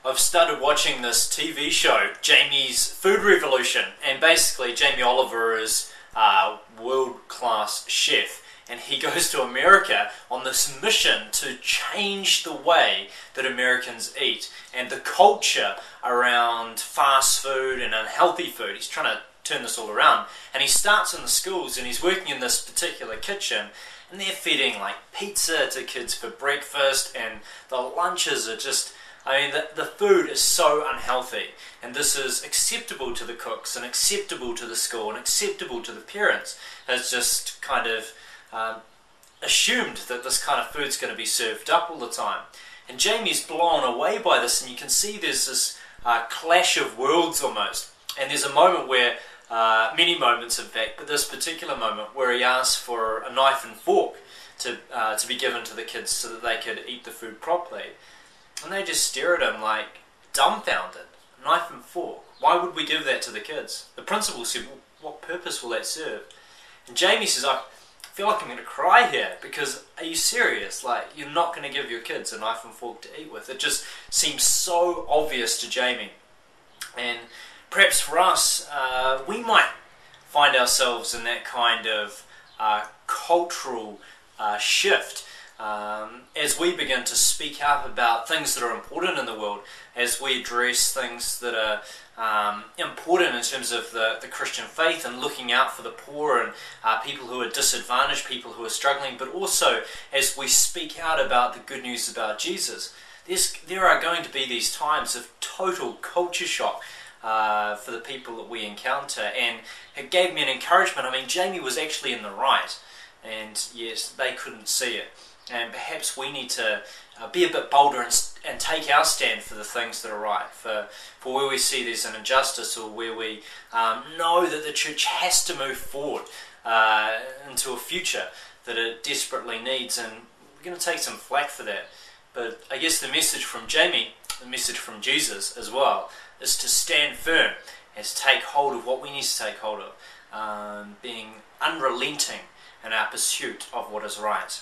I've started watching this TV show, Jamie's Food Revolution, and basically Jamie Oliver is a world-class chef, and he goes to America on this mission to change the way that Americans eat and the culture around fast food and unhealthy food. He's trying to turn this all around, and he starts in the schools, and he's working in this particular kitchen, and they're feeding like pizza to kids for breakfast, and the lunches are just, the food is so unhealthy, and this is acceptable to the cooks and acceptable to the school and acceptable to the parents. It's just kind of assumed that this kind of food's going to be served up all the time. And Jamie's blown away by this, and you can see there's this clash of worlds almost. And there's a moment where, many moments in fact, but this particular moment where he asks for a knife and fork to be given to the kids so that they could eat the food properly. And they just stare at him like dumbfounded. Knife and fork. Why would we give that to the kids? The principal said, well, what purpose will that serve? And Jamie says, I feel like I'm going to cry here, because are you serious? Like, you're not going to give your kids a knife and fork to eat with. It just seems so obvious to Jamie. And perhaps for us, we might find ourselves in that kind of cultural shift. As we begin to speak up about things that are important in the world, as we address things that are important in terms of the Christian faith and looking out for the poor and people who are disadvantaged, people who are struggling, but also as we speak out about the good news about Jesus, there are going to be these times of total culture shock for the people that we encounter, and it gave me an encouragement. I mean, Jamie was actually in the right, and yes, they couldn't see it. And perhaps we need to be a bit bolder and take our stand for the things that are right, for where we see there's an injustice, or where we know that the church has to move forward into a future that it desperately needs. And we're going to take some flack for that. But I guess the message from Jamie, the message from Jesus as well, is to stand firm, is take hold of what we need to take hold of, being unrelenting in our pursuit of what is right.